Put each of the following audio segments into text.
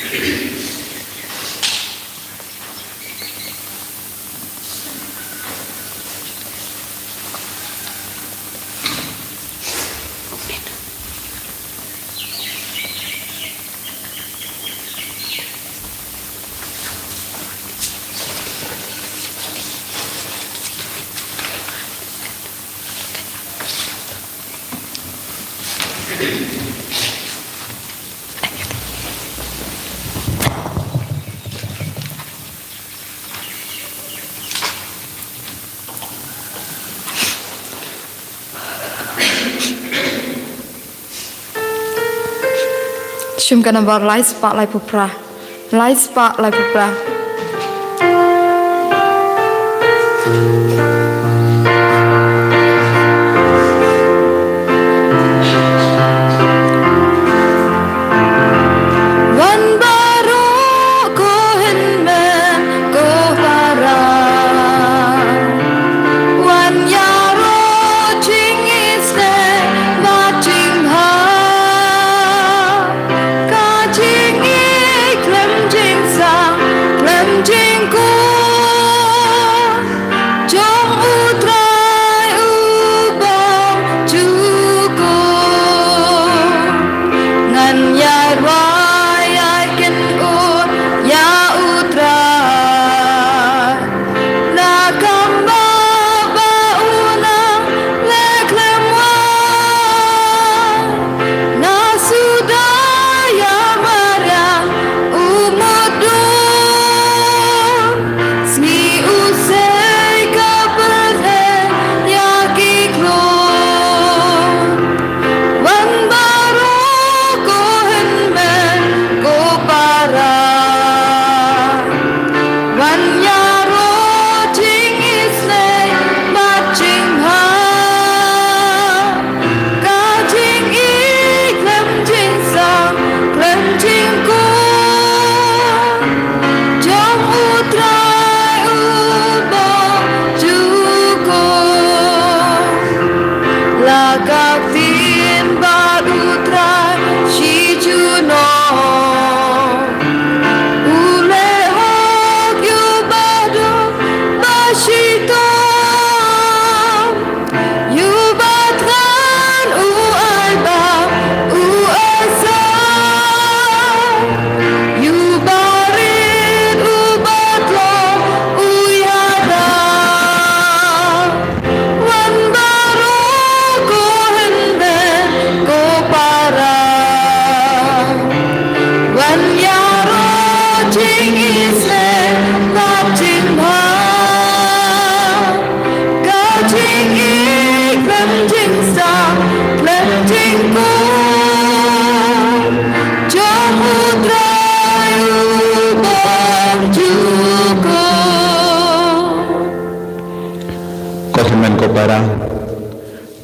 Chúng cần about light spark like pupra, light spark like pupra.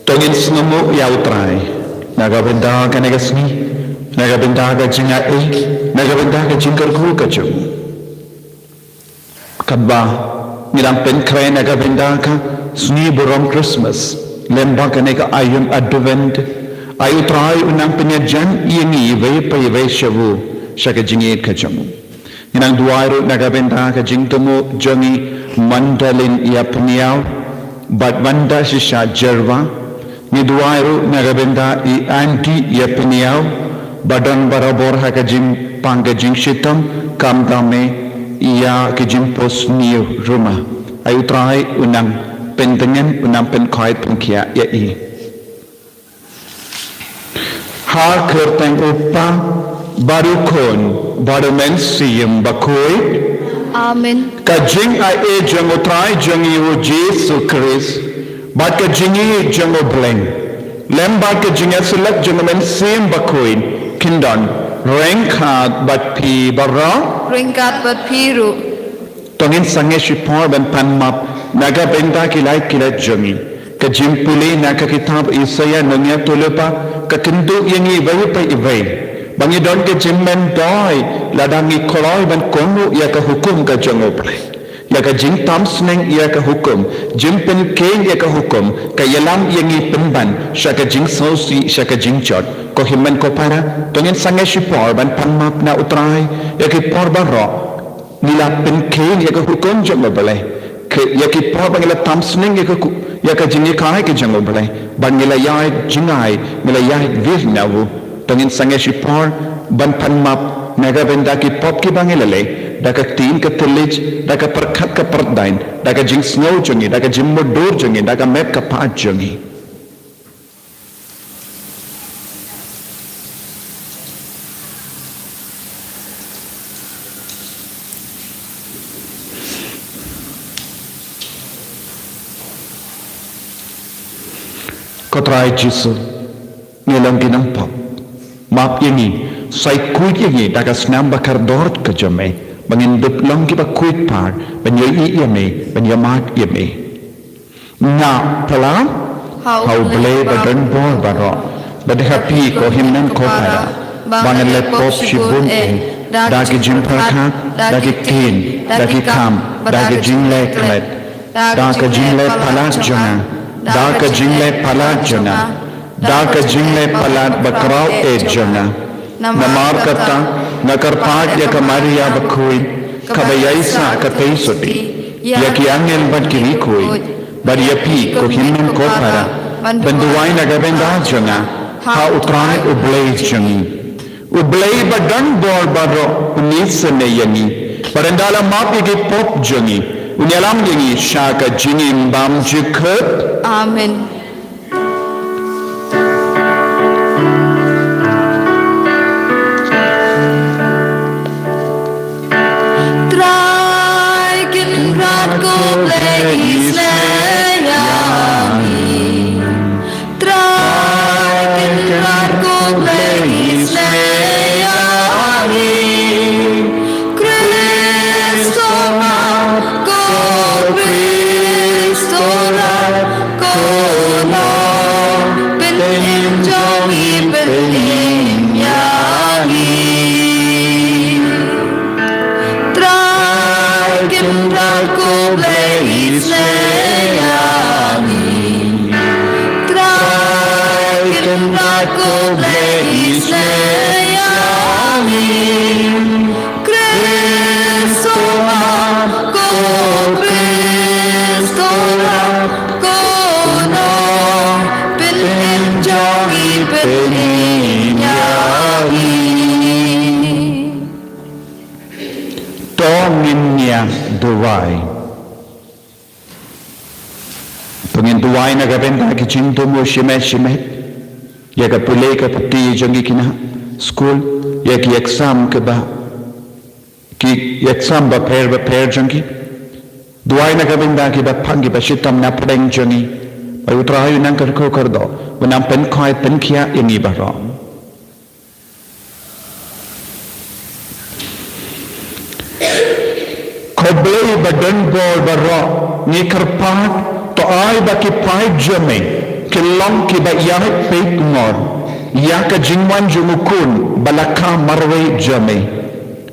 Tongin snomu yautrai, naga benda ka naga sni, naga benda ka jinga naga benda ka jingkar guru ka jum. Kabba, nilang penkray naga benda ka sni burom Christmas, lemba ka naga ayun advent, ayutrai unang penyajan ini vay shavu, shaka jingit ka jum. Nilang duwairo naga benda ka jingtumu jangi mandalin iya peniaw, bat banda sisa jerva, ni duairu nagabenda I anti ya peniau badan barabor ha kajim pangajing shitam kam dame ia kajim pos ni rumah ayu trai unang pentengen unang penkait pengkia ya I ha kerteng upa baru kon baru mensiyem bakoi Amen. Kajing ai jang utrai jang iu Jesu Christ bat kajingi jang obleng lem bat kajingi selak jang men sim bakuin kindon rengkat bat pi barra Ringkat bat piru. tongin sange shipor ban panmap naga benda kilai jangi kajim puli naga kitab Isaya nangya tulupa kakendu yangi bayu pa ibay bangi don ke jimmen doi ladangi koloi ban konu ya ka hukum ka jangoble laka jing tam sneng ia ka hukum jing pen keng ia ka hukum ka yalam yangi pemban syaka jing sosi syaka jing jot ko himman ko para tongin sangai shipor ban panmap na utrai ya ki por baro nila pen keng ia ka hukum jot mabale ke ya ki por bangila tam sneng ia ka jing kai ke jang mabale bangila yai jingai mila yai virnawu tongin sangai shipor ban panmap naga benda ki pop ki bangilale daka tin ka telij daka perkhat ka perdain daka jing snow jongi daka jim modur jongi daka map ka pat jongi kotrai jisu ngelang kinang pop map yangi sai kuit yangi daga snam bakar dort ke jame bangin dup long ki ba kuit par ban yo i yame ban yo mat yame na palam how blay ba dan bor baro ba de happy ko himnan ko para bangan le pop shibun dagi jim prakha dagi tin dagi kam dagi jingle klet dagi jingle palat jona dagi jingle palat jona dagi jingle palat bakrau e jona namar kata nakar pat ya kamaria bakui kabayai sa katay suti ya ki angel bad kiri kui bad ya pi ko himnan ko para banduwai nagabenda jana ha utrai ublay jani ublay badan bor baro unisa ne yani parandala mapi ki pop jani unyalam yani shaka jini mbam jikut amen Duwai pengin duwai nagabenda ki cinto mo shimet ya ka pulay ka pati jangi kina school ya ki exam ke ba ki exam ba pair jangi duwai nagabenda ki ba pangi ba shitam na preng jangi ba utrahayu nang karko kardo wanam pen khoi pen khia yangi ba ro Koblay badan bol baro ni kerpat to ai ba ki pai jame ki long ki ba yahe pek ngor ya ka jingwan jumukun balaka marwe jame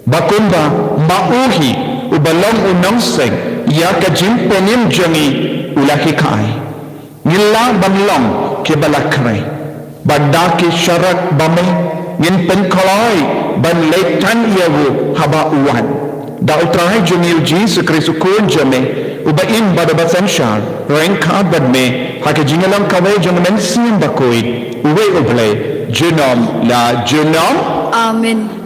bakumba mauhi ubalong unang seng ya ka jing penim jangi ulaki kai nila banlong ki balakre badda ki syarat bame ngin pen kholoi ban letan yawu haba uwan da utrai jumil Jesus Kristus kun jame uba in bada basan shar rengka badme hake jingalam kawe jangmen sim bakoi uwe uble genom la genom amen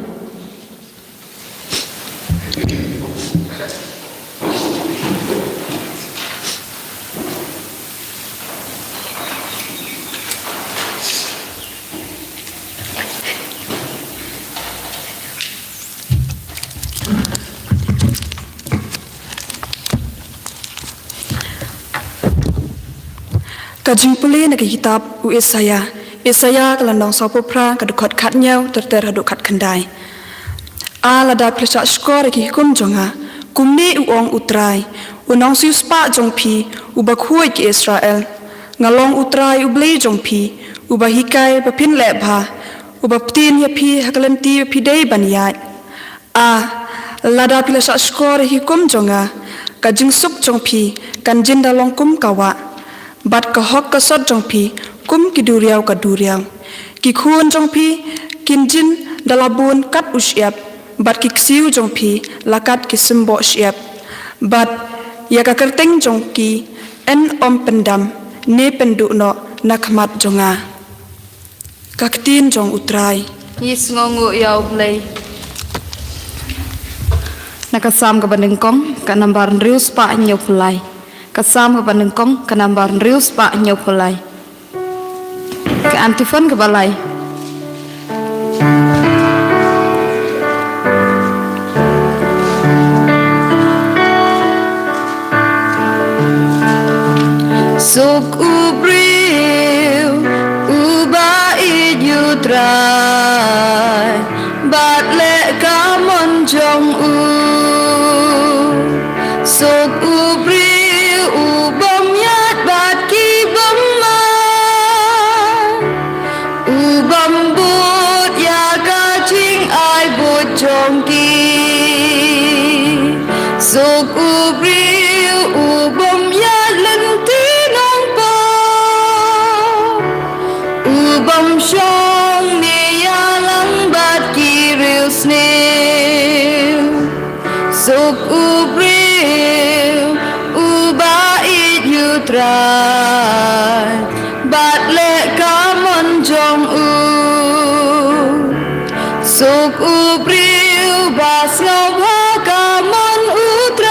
Kajing puli na kitab u Isaya kalandong sopo pra kadukot kat nyau terter haduk kat kendai. Ala da presa skor ki kum jonga kumni u ong utrai unong sius pa jong pi u bakhuai ki Israel ngalong utrai u blei jong pi u bahikai bapin le bha u baptin ya pi hakalanti pi dei baniat. Lada presa skor ki kum jonga ka jingsuk jong phi kan jin da long kum kawa bat ka hok ka sot jong phi kum ki duriau ka duriau ki khun jong phi kin jin dalabun kat usyap bat ki ksiu jong phi lakat ki simbo syap bat ya ka kerteng jong ki en om pendam ne pendu no nakmat jonga kaktin jong utrai Yes ngongu yau play. Nakasam ka banengkong ka nambar rius pa nyau play. Kasam ka banengkong ka nambar rius pa nyau play. Ka antifon ka balay. Sok ubriu uba idutrai bat le kamon jong u sok ubriu ubom yat bat ki bom ma ubom but ya ka ching ai but jong ki sok ubriu ubom yat lenti Ubam shong ni yalang bat kiril snail Sok ubril uba it yutrai Bat le kamon jong u Sok ubril bas ngobha kamon utrai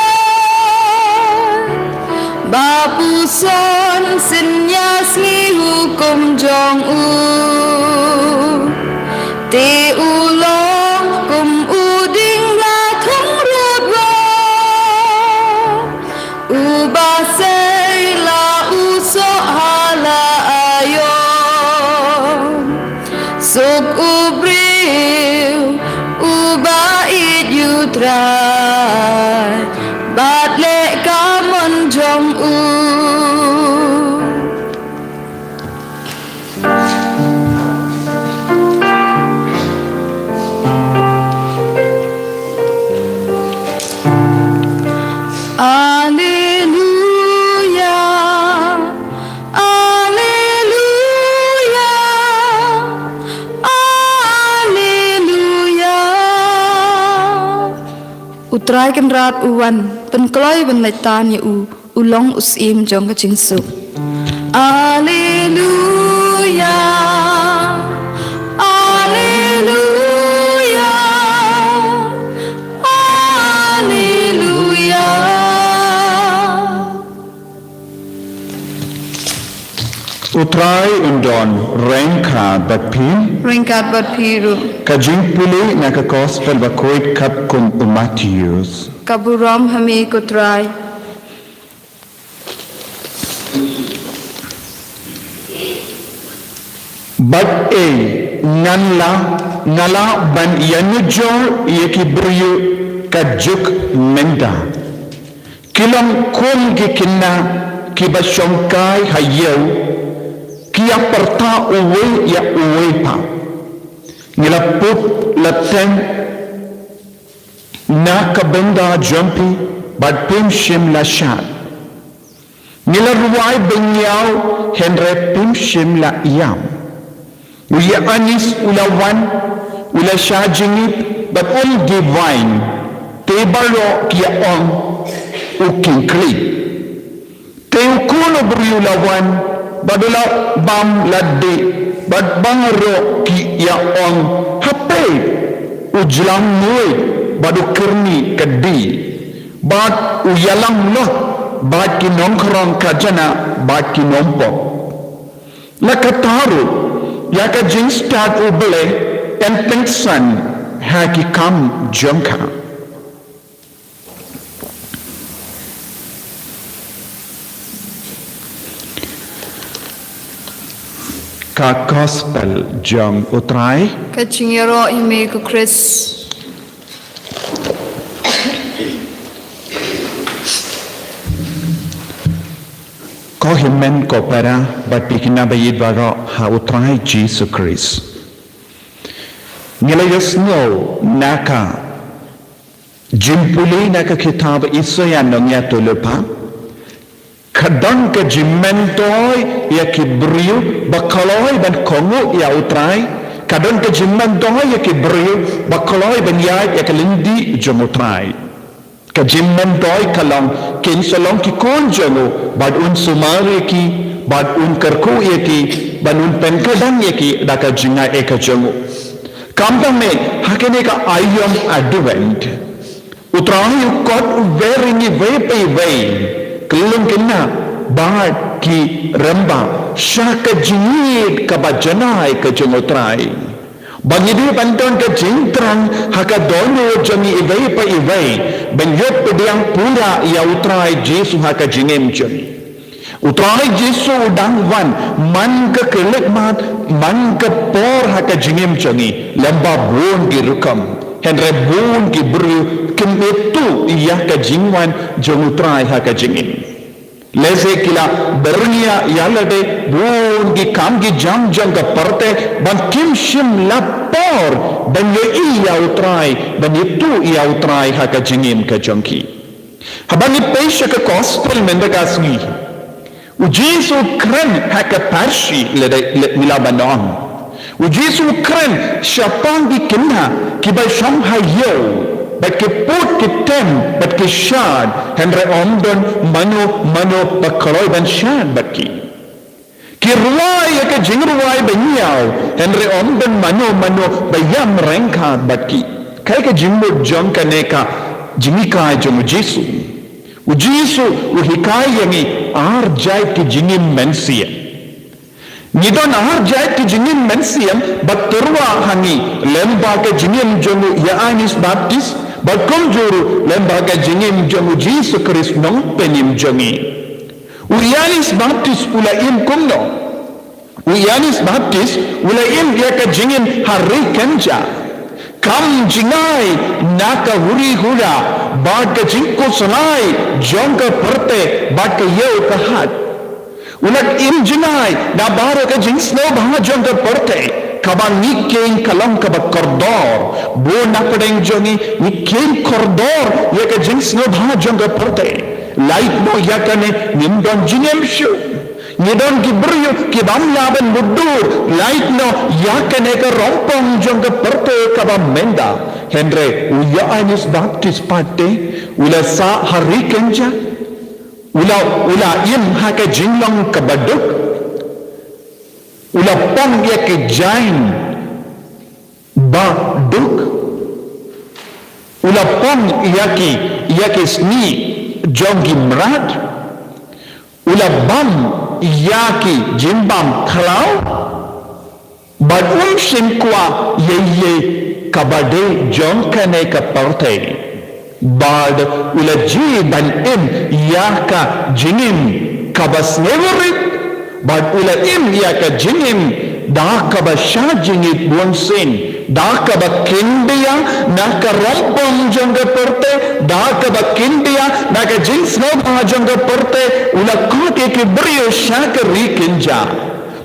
Bapu son sinyas ngi hukum jong u Te ulong kum uding la thong ruột ra U ba say la u so ha la ayon Sok u bril u ba it yutrai Bat le kamon jong u Utrai kan rat uwan pen kloi ben lai tan ya u ulong usim jong ka jingsuk Alleluia Alleluia Alleluia Utrai undon rengka batpin Ringkat bat piru kajing puli na ka gospel bakoit kap kun Matthews kaburam hami kutrai But nala ban yanujor yeki bruyu kajuk menda kilong kum ki kinna ki basyongkai hayau kia perta uwe ya uwe pa nilaput laten na kabenda jumpi bad pim shim la shat nilaruai benyau henre pim shim la yam Uya anis ulawan ula shajingip but all divine tebalo kia on ukinkli teukulo briulawan badula bam ladde bad bangro kia on hape ujlang muai badu kerni kedi bad uyalang lo bad ki nongkrong kajana bad ki nompo lakataru Yaka jing start ubele and tengsan haki kam jongka. Ka gospel jong utrai kachingero ime ku Chris ko himen ko para bat pikina bayid bago ha utrai Jesus Christ. Nilayas no naka Jimpuli na ke kitab Isaya nongya tulupa. Kadang ke jimentoi ya kibriu bakaloi ban kongu ya utrai. Kadang ke jimentoi ya kibriu bakaloi ban ya kelindi jomutrai. Ke jimentoi kalong kin salong ki konjongu bad un sumari ki bad un kerku ya ki bad un penkadang ya ki daka jinga eka jongu. Kampang me hakene ka ayom advent. Utrai kot veringi vepe vei. Kelung kena bad ki ramba syaka jingit ka bajanai ka jengotrai. Bagi dia bantuan ke jingtrang haka dono jangi ivei pa ivei benyot pediang pura ya utrai Jesu haka jingem jangi. Utrai Jesu udang wan man ke kelikmat man ke por haka jingem jangi lamba bon ki rukam henre bon ki bru kim itu ya ka jingwan jengutrai haka jingem. Lese kila bernia yalade bon ki kam ki jam ka parte ban kim shim lapor ban ye iya utrai ban itu iya utrai haka jingim ka jangki habani pesha ka gospel mendaka sgi u Jesu kren haka parshi le mila banong u Jesu kren syapang ki kinha ki ba sham hayo bat ke put ke tem bat ke shad henre omdon mano bakaloi ban shad bat ki ruai ya ke jing ruai benyau henre omdon mano bayam rengka bat ki kai ke jimbo jom ka neka jingika jom Jesu u Jesu u hikai yangi arjai ki jingim mensia nidon arjai ki jingim mensiam bat terwa hangi lemba ke jingim jomu Yohanes Baptis Bakum juru lembaga jingim jamu Jesu Kristus nong penim jangi. Yohanes Baptis ulaim kumno. Yohanes Baptis ulaim ya ka jingim hari kenja. Kam jingai naka huri hura bad ka jingko sanai jongka perte bad ka yeu ka hat. Ulat im jingai na baro ka jing snow bha jongka perte. Kabang nikin kalang kabak kordor bo nakadeng jongi nikin kordor ya ka jings no bha jonga porte light mo ya kane nimdon jinem shu nidon ki bryo ki bam laban mudur light no ya kane ka rompong jonga porte kabam menda henre uya anis baptist pate ula sa hari kenja ula im haka jinglong kabaduk ula pong ya ke jain ba duk ula pong ya ke sni jongi mrat ula bam ya ke jimbam khalau bad sin kwa ye kabade jong kane ka parte bad ula ji ban im ya ka jingim kabas neverit bad ula im ya ka jingim da ka ba sha jingit buang sin da ka ba kindia na ka rompong janga porte da ka ba kindia na ka jings no ba janga porte ula ko ke brio sha ka rikinja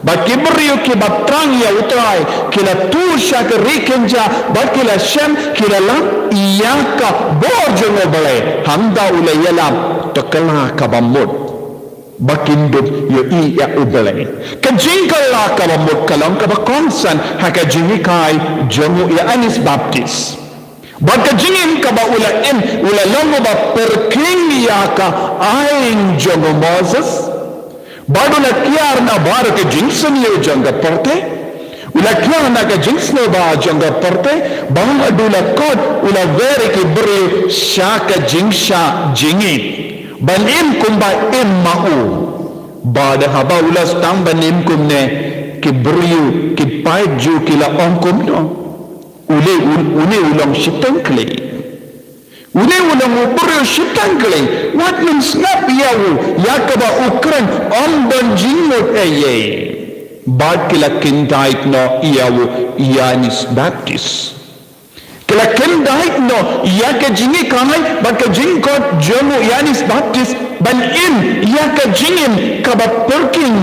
ba kibrio ki batrang ya utrai kila tu sha ka rikinja ba kila shem kila la ya ka borjo bale hamda ula yalam takala ka bamut bakindut yo I ya ubele kajingkala ka bamut kalang ka bakonsan haka jingikai jomu ya Yohanes Baptis baka jingin ka ba ula longo ba perking ya ka aing jomu Moses badula kiar na bar ka jingsan yo janga porte ula kiar na ka jingsno ba janga porte bang adula kot ula vere ki bre shaka jingsha jingin banim kumba im mau bada haba ulas tang banim kumne ki briu ki paiju ki la ongkum no une ulang shitankle une ulang briu shitankle what means snap yawu yakaba ukran on don jingot eye bad ki la kindait no yawu Yohanes Baptis kila kendait no ya ka jingi kamai ba ka jingkot jomu Yohanes Baptis ban in ya ka jingim ka ba perking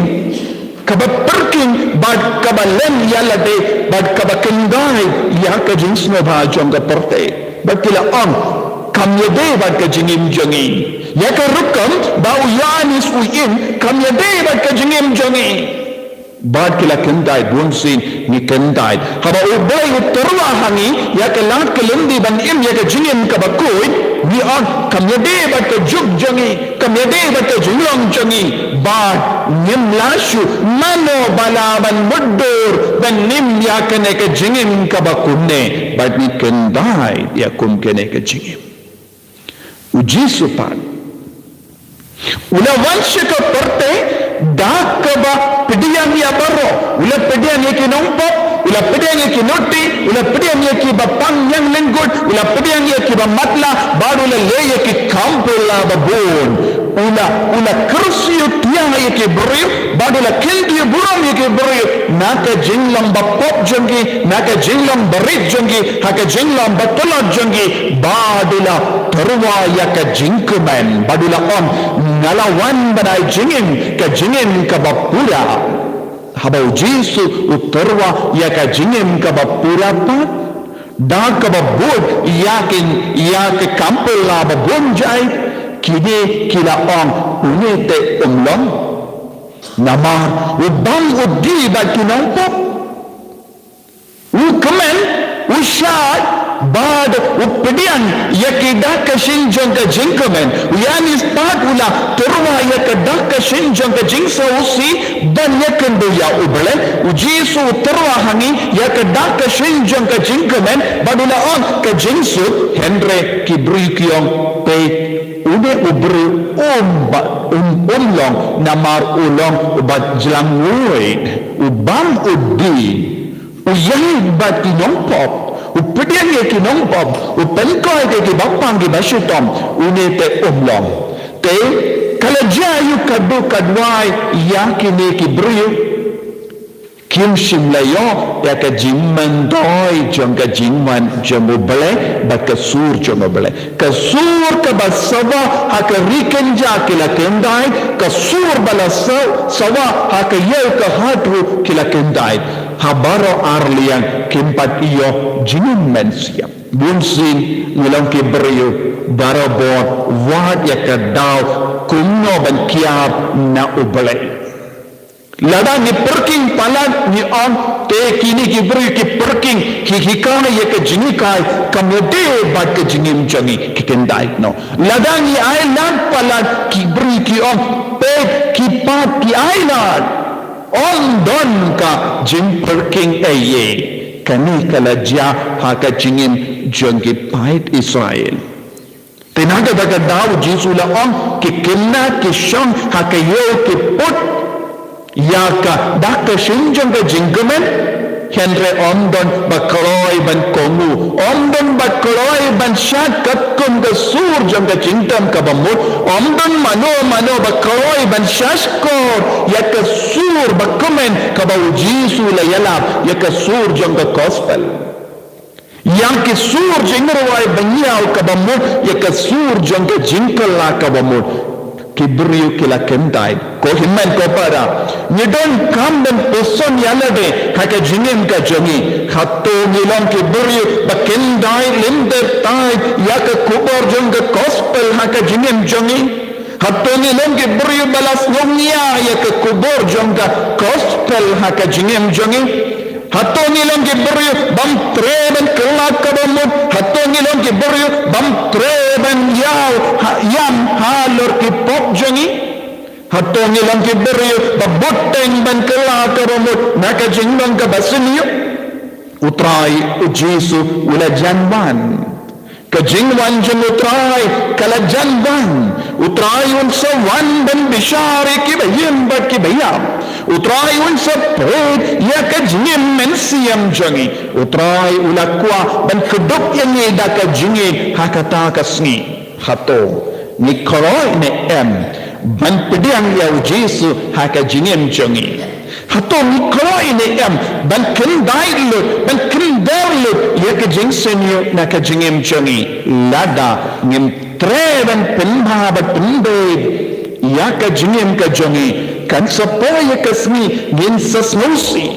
bad ka ba lem ya lade bad ka ba kendai ya ka jingsno ba jonga porte ba kila on kam ya debat ke jingim jongi ya ke rukam bau yanis uin kam ya debat ke jingim jongi bad kila kendai bunsin ni kendai haba ubay utarwa hangi ya ke lat ke lendi ban im ya ke jingim ka bakoi ni on kam ya debat ke juk jongi kam ya debat ke jinglong jongi bad nim lashu mano balaban muddur dan nim ya kene ke jingim ka bakunne bad ni kendai ya kum kene ke jingim uji supan ula wansha ka parte dak ka ba pediang ya baro ula pediang ya kinompo ula pediang ya kinoti ula pediang ya ki bapang yang lenggut ula pediang ya ki bamatla baru la le ya ki kampula babon ula kursi tiang ya ki beri baru la kildi buram ya ki beri naka jinglang bapop jongi naka jinglang berit jongi haka jinglang batolot jongi baru la terwa ya ka jingkuman baru la on ngalawan badai jingin ka jingin ka bapura habau jisu utarwa ya ka jingin ka bapura pat da ka babud yakin ya ke kampul la babunjai kini kila on unete umlong namar ubang udi bakinampo ukemen usyad bad upedian yakida ka shinjong ka jingkamen yani spat ula turwa yakida ka shinjong ka jingsa usi dan yakendu ya ubale ujisu turwa hangi yakida ka shinjong ka jingkamen badula on ka jingsu hendre kibri kiong pe ude ubru umlong namar ulong ubat jelanguid ubam udi uyai bat kinongpop upedian ye kinongpop upelkoy ke ki bapang ki bashutom unete umlong te kala jayu kadu kadwai yakine ki briyu kim shimlayo ya ka jingman doi jong ka jingman jomo bele ba ka sur jomo bele ka sur ka basawa ha ka rikenja kila kendai ka sur bala sawa ha ka ye ka hatu kila kendai habaro arlian kimpat iyo jingin mensia bunsin ngulang ki beriyo darabot wad ya ka daw kumno ban kiab na ubale lada ni perking palat ni on te kini ki beri ki perking ki hikana ye ke jingi kai kamode bat ke jingim jangi ki kendai no lada ni ailan palat ki beri ki on pe ki pat ki ailan on don ka jing perking eye kani kala ja ha ka jingim jangi pait Israel tenaga daga daw jisula on ki kenna ki shon ha ka yo ki put yaka dakta shinjong ka jingkamen henre ondon bakaloi ban kongu ondon bakaloi ban shat kakkum ka surjong ka jingtam ka bamut ondon mano bakaloi ban shashkor yaka sur bakumen ka baujisu la yalap yaka surjong ka gospel yang ki sur jingrawai banyaw ka bamut yaka surjong ka jingkala ka bamut kibrio kila kendai ko himman ko para ni don kam dan person yalade haka jingim ka jongi khatto nilom kibrio ba kendai limde tai yak kubor jong ka gospel haka jingim jongi khatto nilom kibrio balas ngomia yak kubor jong ka gospel haka jingim jongi hatto nilom kibrio bam treben kelak ka bamut hatto nilom kibrio bam treben yaw yam halor ki pop jongi hatto nilom kibrio baboteng ban kelak ka bamut naka jingbang ka basiniyo utrai ujisu ula janwan ka jingwan jeng utrai kala janwan utrai un sawan ban bishari ki bayim bat ki bayam utrai un sapret ya ka jingim mensiam jangi utrai ulakwa ban keduk yang ni da ka jingin hakata kasni hato ni koroi ne em ban pediang ya ujisu haka jingim jangi hato ni koroi ne em ban kendai lut ban kendar lut ya ka jing senyo na ka jingim jangi lada ngim treban penha bat pende ya ka jingim ka jangi kan sapaya kasni ngin sasnusi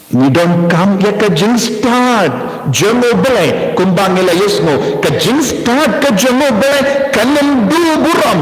Ni don kam ya ka jing start jongo bele kumbang ila yesmo ka jing start ka jongo bele kanem du buram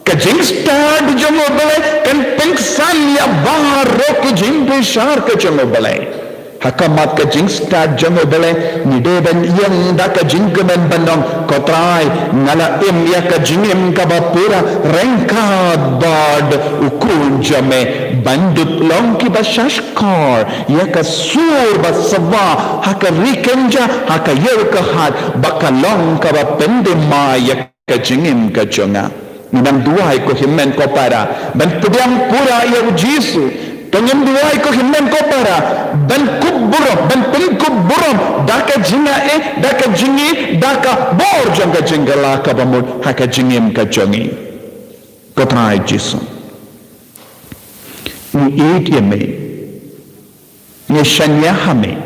ka jing start jongo bele kan pengsan ya bahar ke jing besar ka jongo bele hakamat ka jing start jongo bele ni de ben yang da ka jing kemen bandong kotrai ngala im ya ka jing im ka bapura rengka bad ukul jame bandut long ki bashashkar ya ka sur basaba haka rikenja haka yel ka hat baka long ka bapende ma ya ka jing im ka jonga nang duai ko himmen ko para ban pediang pura ya jisu Kanyang duway ko himmen ko para ban kubburom ban pingkubburom daka jinga daka jingi daka bor janga jingala ka bamud haka jingim ka jongi ko try jisu ni eat yeme ni shanya hame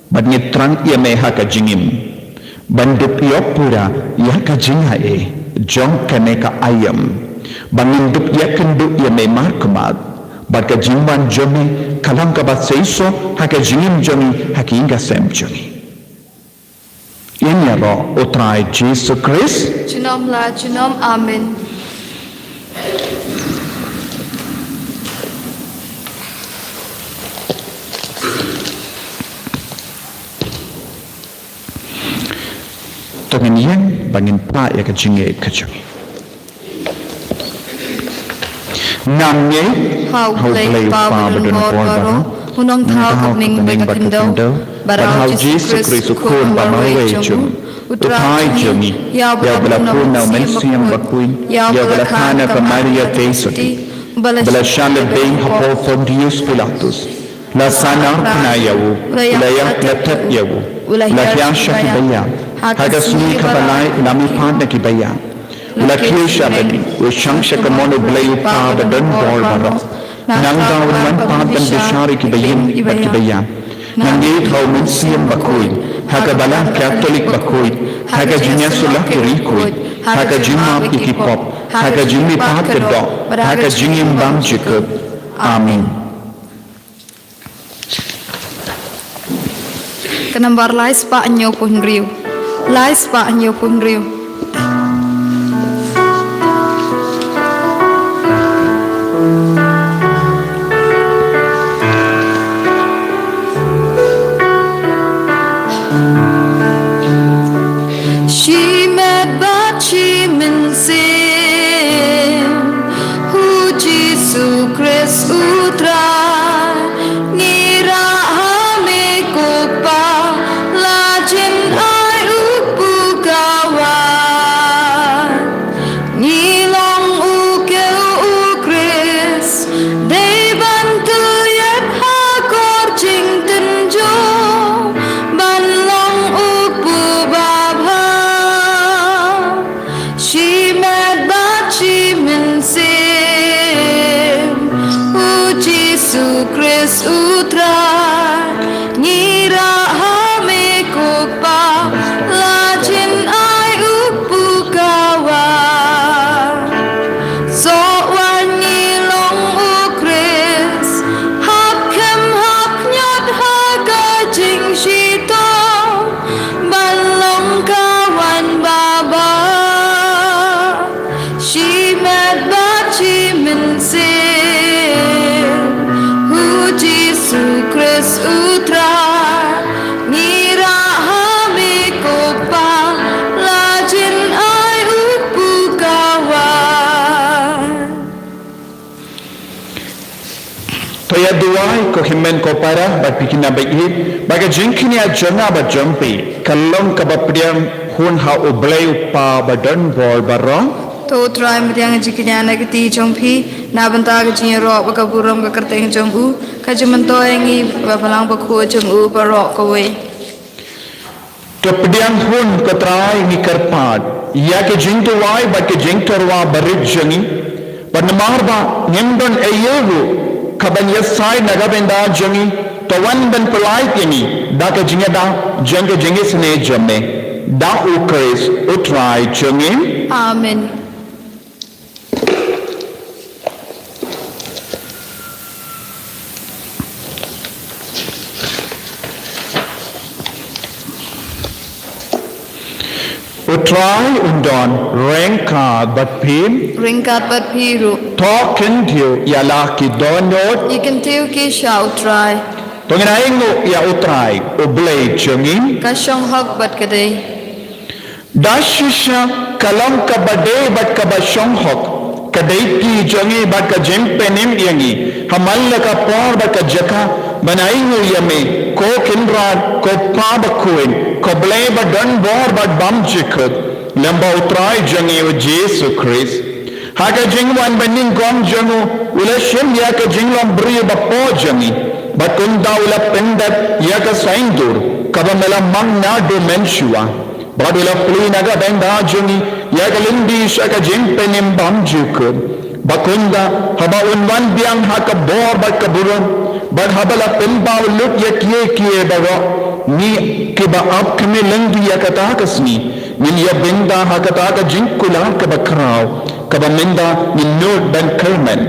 ban ni trang yeme haka jingim ban dup yopura yaka jinga jong kaneka ayam bangin dup yakendu yeme markumat Barka jingwan jomi kalang ka baseiso haka jingim jomi haka inga sem jomi. Yan ro utrai Jesus Christ. Jinom la jinom amen. Tongin yan bangin pa ya ka jinge ka jomi. Nam nhé Hầu play bao bần ngọt và rô Hunong thao cập ninh bê cà kinh đâu Bà rao Jesus Christ khuôn bà mơ về chung Utrai chung Yao bà la khuôn nào men siam bà khuôn Yao bà la khana bà Maria Tesoti Bà la shanda bênh hapo Pontius Pilatus La sana pna yawu La yak la tat yawu La kya shak baya Haga suni ka balai nami paat na ki baya Lakhiyo shabadi, ushang shakamono blayu pa badan bol baro. Nang dawan man pa ban bishari ki bayin bat ki bayan. Nang yit hau min siyam bakuy, haka balang Catholic bakuy, haka jinya sulak kirikuy, haka jimap ikipop, haka jimi pa kedok, haka jingim bang jikub. Amin. Kenambar lais pa anyo pun riu. Lais pa anyo pun riu. Toya duai ko himmen ko para bat pikina baik baga jinkini a jona ba jompi kallong ka bapriam hun ha ublay pa badan bol barong To try meriang jikinya nagati jompi na banta ka jinya ro ba ka buram ka karteng jombu ka jimanto engi ba palang ba khu jomu ba ro ko we to pediang hun ka trai ni karpat ya ke jing to wai ba ke jing torwa barit jangi panmar ba nyemdon ayewu kaban yasai nagabenda jangi to wan ban pelai tingi da ka jinga da janga jingi sne jamme da ukres utrai jangi Amen. utrai undon rengka bat pim ringkat bat piru token tiu ya laki donot ikan tiu ki sha utrai tongin aingo ya utrai oblay chungin ka shong hok bat kadai dashisha kalam ka bade bat ka bashong hok kadai ki jungi bat ka jempenim yangi hamal ka por bat ka jaka banaingo yame ko kinrad ko pabakuin ko blay bat dan bor bat bam jikut lamba utrai jungi o Jesu Christ haka jingwan baning gom jungu ula shim ya ka jinglom bri ba po jungi bat kun daula pendat ya ka saindur kaba mela mangna do menshua badula plina ga benda jungi ya ka lindi shaka jimpenim bam jikut bakunda haba unwan biang haka bor bat ka burun bat habala pembau lut ya kie bawa ni kiba ab kame lengi ya kata kasni min ya benda hakata ka jinkula ka bakrao ka benda min nod dan kermen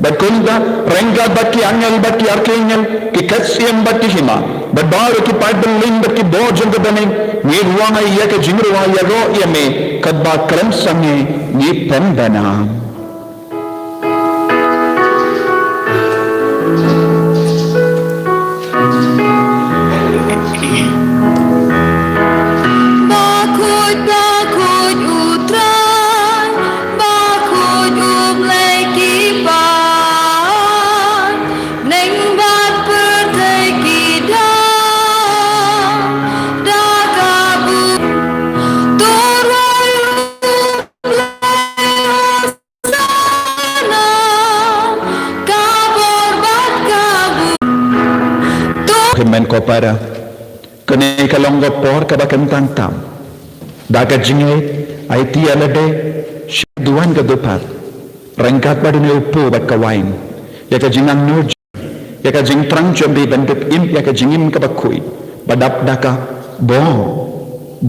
bakunda renga baki angel baki arkengel ki kasyam baki hima babaru ki padbal ling baki bojang ka bane ni ruanga ya ka jingruwa ya ro ya me kadba kram sange ni pendana kemen ko para kene kalong go por ka bakam tantam daga jinge IT alade duan ga dopat rangkat badune upo bat ka wain ya ka jingang no ya ka jing trang chombe banduk im ya ka jingim ka bakui badap daka bo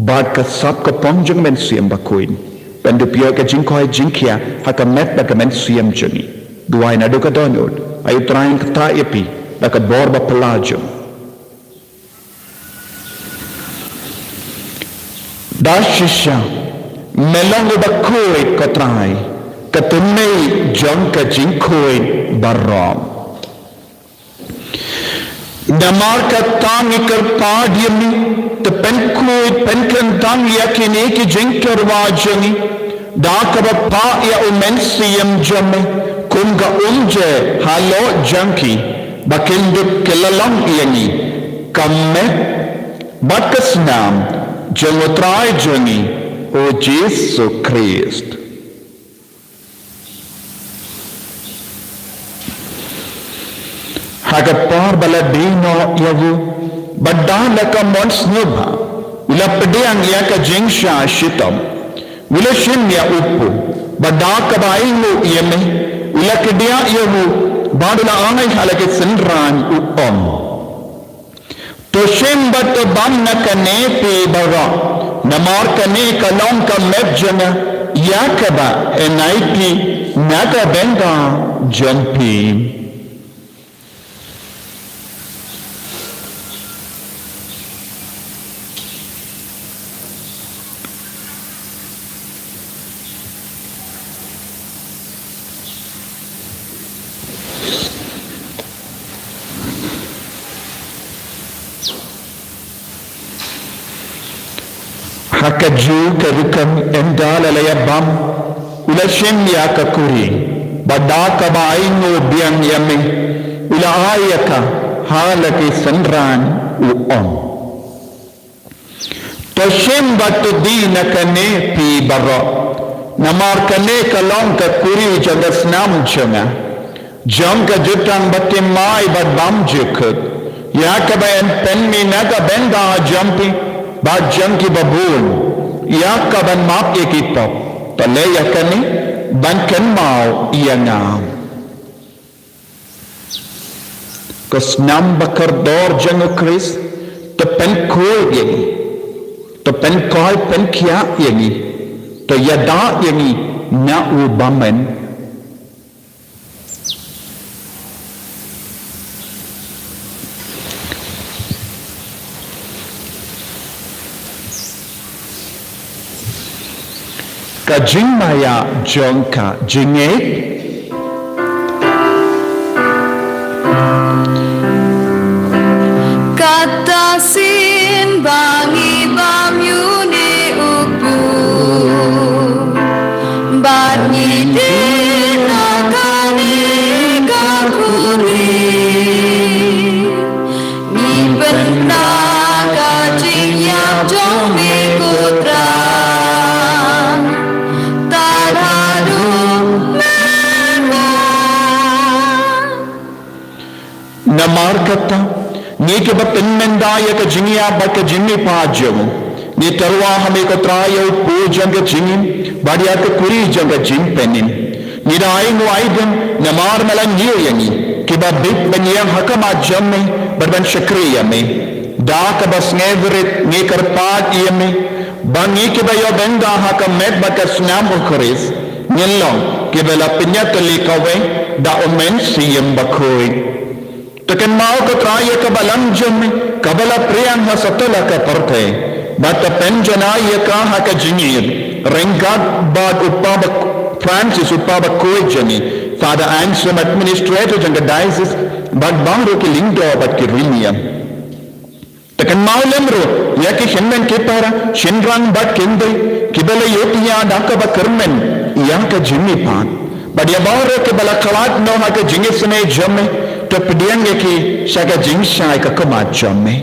bad ka sap ka pongjung men siam bakui bandup ya ka jing koi jingkia haka met ba ka men siam juni duai na do ka donod ayu train ka ta epi da ka bor ba pelajum dashisha melongo bakoi kotrai katunei jonka jinkoi barom damar ka tangi kar padyami te penkoi penkan tang yakine ki jinkar wajani da ka pa ya umensiyam jamme kunga umje halo janki bakindu kelalang yani kamme bakasnam Jengotrai jengi o Jesu Christ. Hagapar bala dino yavu badala ka monsnubha ula pedang ya ka jengsha shitam ula shinya upu badaka baingu yeme ula kedia yavu badula angai halake senran upom Toshem bat bam na kane pe bara namar kane kalong ka mejana yakaba enaiti naka benga jampi Hakaju kerukam endala layabam ulashem ya kakuri badaka baingo biang yame ula ayaka halaki sanran uom toshem batu dina kane pi baro namar kane kalong kakuri jagas nam chunga jangka jutang batimai badbam jukut yakabayan penmi naga benda jampi bad jangki babun yakaban map ekipop tale yakani ban kan mau iangam kesnam bakar dor jangu Chris tepen kul yani tepen koi pen kia yani to yada yani na ubamen ka jing maya jongka jinget kata sin bangi bamyune upu bangi dena kani kakuri ni benda kajing yap jong mi putra taradu namar kata ni ke batin mendaya ka jingia ba ka jinni pajamu ni tarwa hame ko traya pu janga jingin badia ka kuri janga jing penin ni dai no aidem namar malan yani ke ba bit banya hakama jamme barban shakriya me da ka bas nevrit ni kar pat yeme bangi ke ba yo benda hakam met ba ka snam khoris nyellong ke bela pinyat li kawe da omen siyem bakoi Tekan mau ke traya ke balang jamme kabala priyan ha satala ka parthe bata penjana ye ka ha ka jingir rengat bad upabak Francis upabak koi jani Father Anselm administrator janga diocese bad bangro ki lingdo bad ki rinia Tekan mau lemro ya ki shenmen ke para shenrang bad kende kibala yotiya daka ba kermen ya ka jimmi pan bad ya bangro ke bala khalat no ha ka jingir sene jamme तो पढ़ेंगे कि शायद जिंगशाय का कमाल जमे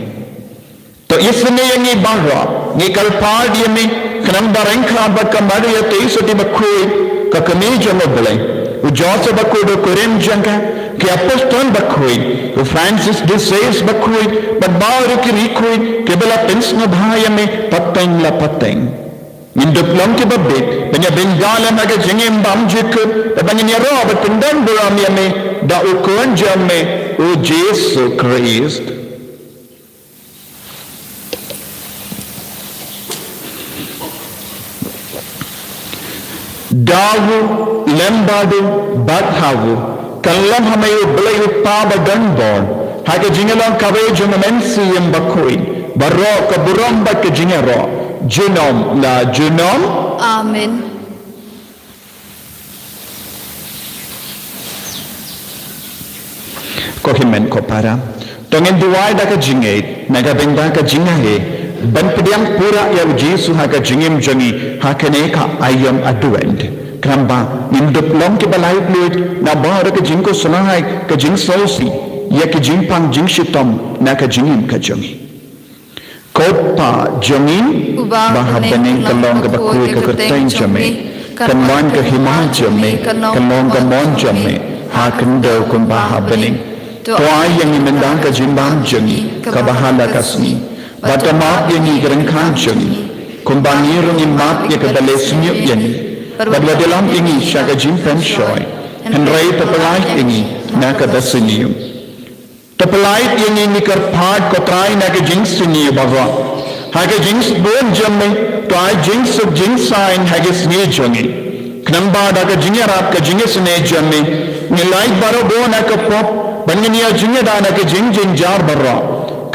तो इसमें ये बांग्रा ये कल्पाद ये में खनम बारेंखा बट कमारी ये तेईस सोटी बखोई का कमी जमे बले वो जॉस बखोई दो कोरेम जंगा कि अपोस्टल बखोई वो फ्रांसिस डिसेस बखोई बट बावर की रिखोई कि बला पिंस न भाई में पत्तें ला पत्तें Induklam ke babit, banyak bengalan agak jengim bam jikut, banyak nyara bertendang beram yame, da ukuran jamme, o Jesu Christ. Dawu, lembadu, badhawu, kalam hamayu belayu paba danbon, hake jingalan kawe junamensi yang bakui, barro kaburam bak ke jingaro. Junom la junom. Amen. Ko himen ko para. Tongen duai da ka jinget, naga benda ka jingahe. Ban pediang pura ya Jesu ha ka jingim jangi ha kene ka ayam aduend. Kramba induk long ke balai fluid na bahar ka jing ko sunahai ka jing sausi ya ka jing pang jing shitom na ka jingim ka jangi. Kopa jangin bahabaning kalong ke bakui ke kerteng jame kanwan ke hima jame kalong ke mon jame hakan do kun bahabaning toai yang imendang ke jimbang jangi ke bahala kasni batama yang igerengkan jangi kun bangirung imat ya ke balai senyuk yani badwa dalam ini syaga jimpen shoy henrai tepelai ini nak ke dasinium Tepelait yang ini kerpat kotrai naga jings ni bawa. Haga jings bon jamme to ai jings sub jings sign haga sne jangi. Knamba daga jingarap ka jinges ne jamme. Nilai baro bon naga pop bangniya jingada naga jing jing jar barra.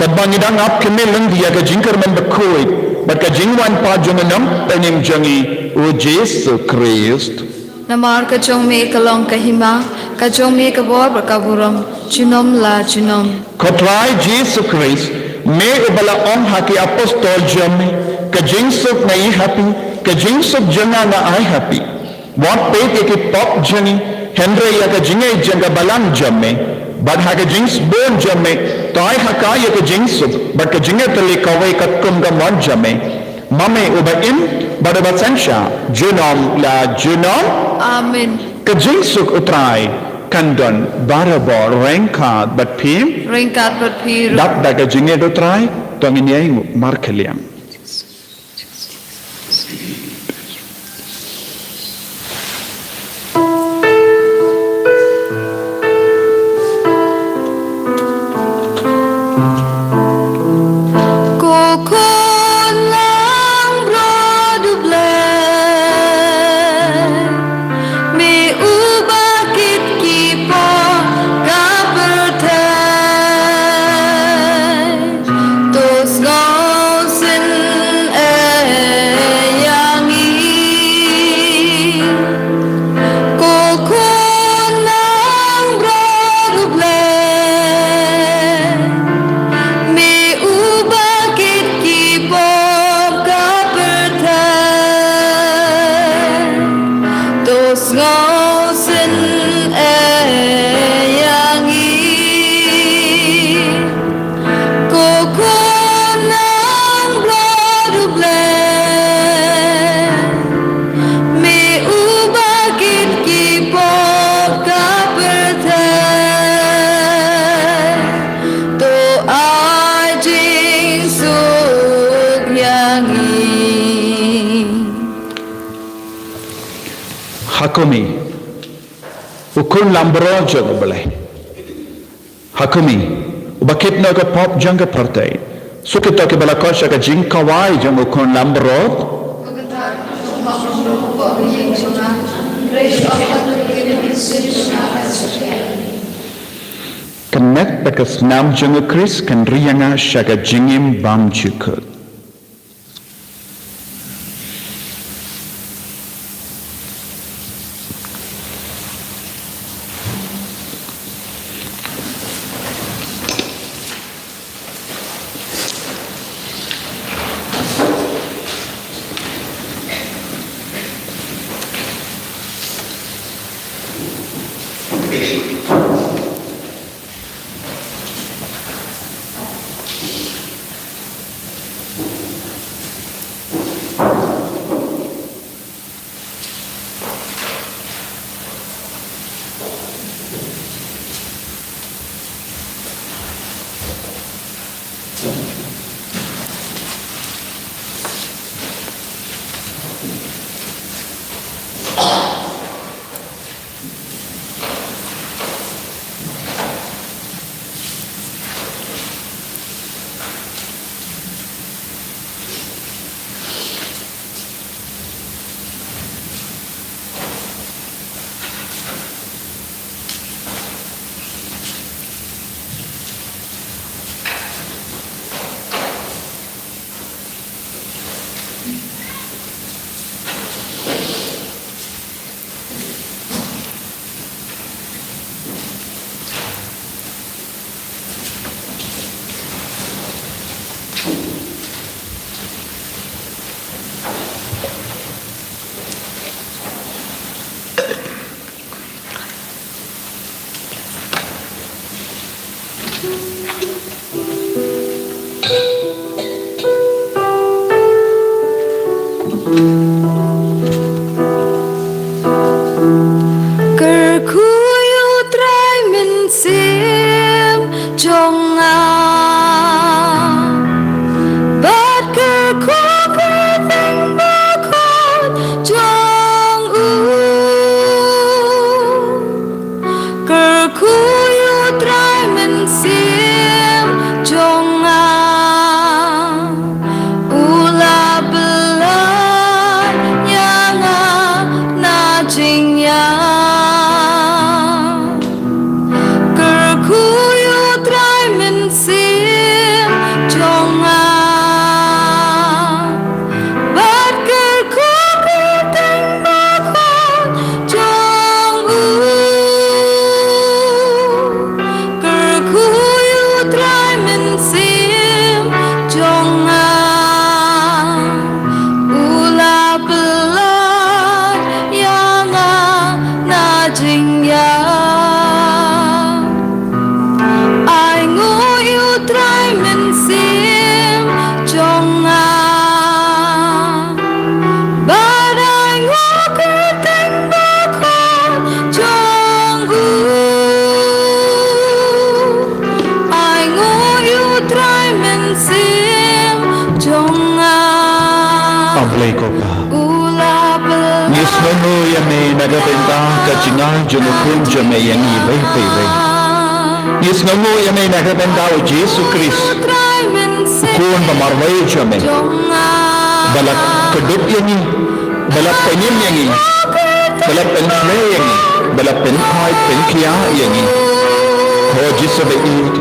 Kadbangidang ap keme landia ka jingkar men bakoi. But ka jingwan pa jumanam penim jangi o Jesu Christ. Namar ka jong me kalong kahima ka jong me ka bor bakaburam junom la junom Kotrai Jesu Christ me ubala om haki apostol jamme ka jingsuk na I happy ka jingsuk janga na I happy what pay ke pop jani Henry ya ka jingai janga balang jamme but haka jings bon jamme tai haka ya ka jingsuk but ka jingai tali kawai katkum ga mon jamme mame uba in badaba sensha junom la junom Amen ka jingsuk utrai kandon barabor rengkat bat pim ringkat berpiru dap daga jinge do trai tongin yai markeliam Hakumi ukun lambro jang balai Hakumi ubakit na ka pop jang ka partai sukita ke bala kosha ka jing kawai jang ukun lambro Connect bekas nam jang Chris kan riyanga shaka jingim bam chukut Yes, no more you may not have been thou, Jesus Christ. Kun pamarway jame. Balak kedut yangi. Balak penyim yangi. Balak penflay yangi. Balak penpai penkia yangi. Oh, Jesus be eat.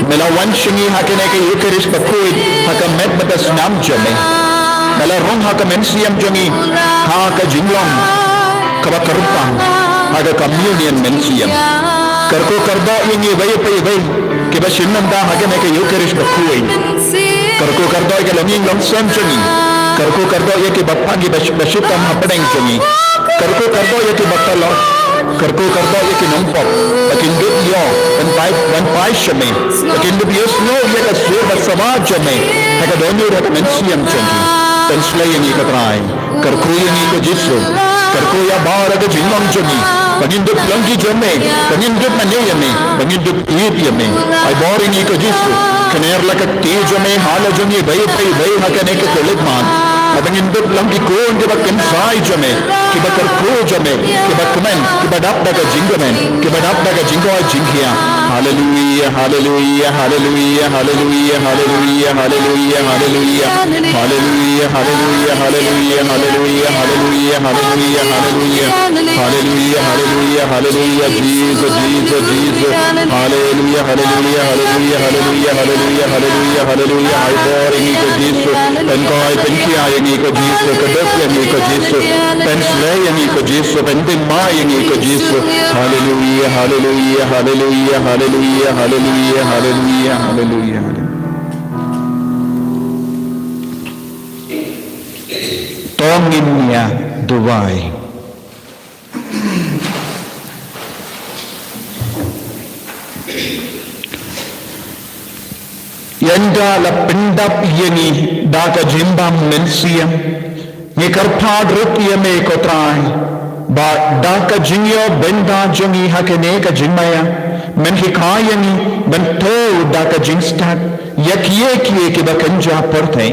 Mela wan shingi hakaneke Eucharist bakuid. Hakamet batas nam jame. Mela rong hakamen siyam jangi. Haka jinglong. Kabakarupang. Haka communion men siyam. Karko karda yengi bayi ke bashinnam da hage ke Eucharist bakuai karko karda ke laming long sem chani karko karda ye ke bappa ki bashitam hapadeng chani karko karda ye ke battalo karko karda ye ke nampap lakin dut yo dan pai shame lakin dut yo sno ye ka sur basama chame hage donu rat mensiam chani translate yengi ka trai karko yengi ko jitsu karko ya bara ke jingam chani bangin dup lagi jome bangin dup mane yame bangin dup ip yame ai boring iko jisu kener la ka ti jome hala jome bai hakane ke kelit man bangin dup lagi kon ke bakken sai jome ke bakar ko jome ke bakmen ke badap daga jingomen ke badap daga jingo jingia hallelujah hallelujah hallelujah hallelujah hallelujah hallelujah hallelujah hallelujah hallelujah hallelujah hallelujah hallelujah hallelujah hallelujah hallelujah hallelujah hallelujah Jesus Jesus Jesus hallelujah hallelujah hallelujah hallelujah hallelujah hallelujah hallelujah ai bor ini ko Jesus pen koi pen kia ini ko Jesus kedep ini ko Jesus pen slay ini ko Jesus pen tin ma ini ko Jesus hallelujah hallelujah hallelujah hallelujah hallelujah hallelujah hallelujah Tonginnya Dubai Yanda la pendap yeni daka jimbam mensiam ni karpad rut yeme kotrai ba daka jinyo benda jongi hakene ka jinmaya men hikayani ben to daka jinstat yakiye kiye ke bakanja porte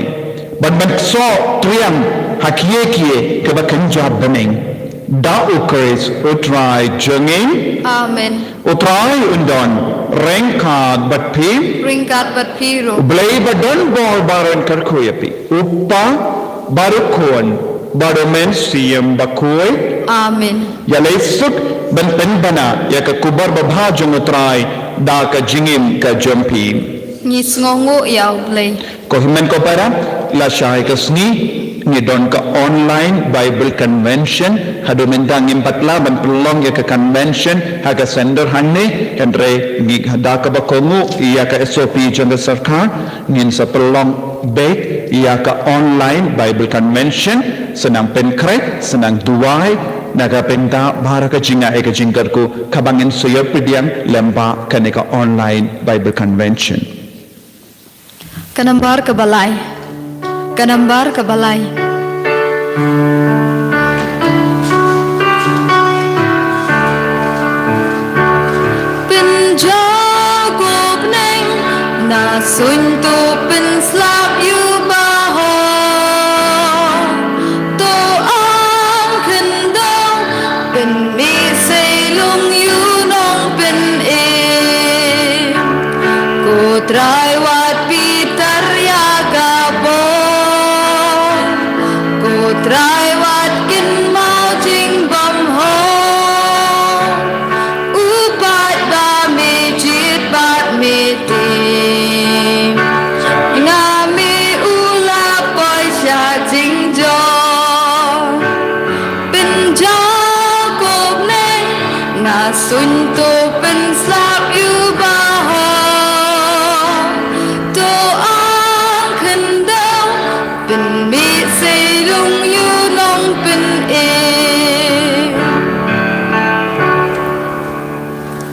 ban so triam hakiye kiye ke bakanja beneng da ukres utrai jongin Amen. Utrai undon rengkat bat piro blay badon bol baron karkuyapi uppa barukon baromen siyam bakoy Amen. ya leisuk ben bana ya ka kubar babhajong utrai da ka jingim ka jompi Ngis ngongo yaw blay. ko himen ko para la shay ka sni ni don ka online Bible convention hadu mentang impatla ban pelong ya ka convention haga sender hanne kendre ni hada ka bakongu iya ka SOP jang sarkar ngin sa pelong baik iya ka online Bible convention senang penkret senang duai naga penta baraka jinga eka jingkarku kabangin suyap pidiang lemba kaneka online Bible convention Kanambar ke balai. Kanambar ke balai. Penjago neng na suntu pen slap you baho to ang kendong pen mi selung you nong pen ko try wat Peter ya gabo ko try wat kin mau jing bom ho upat ba me jit bat me tim nga me ula poi sha jing jo pen ja ko neng na sun to pen slap you ba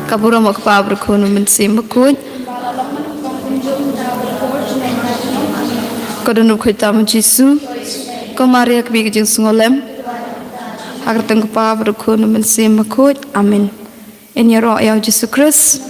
Kapura mo kapabra ko naman si Makut. Kadunub ko itamu Jisu. Ko Maria kabigi jing sungolem. Agar tang kapabra ko naman si Makut. Amin. In your royal Jesus Christ.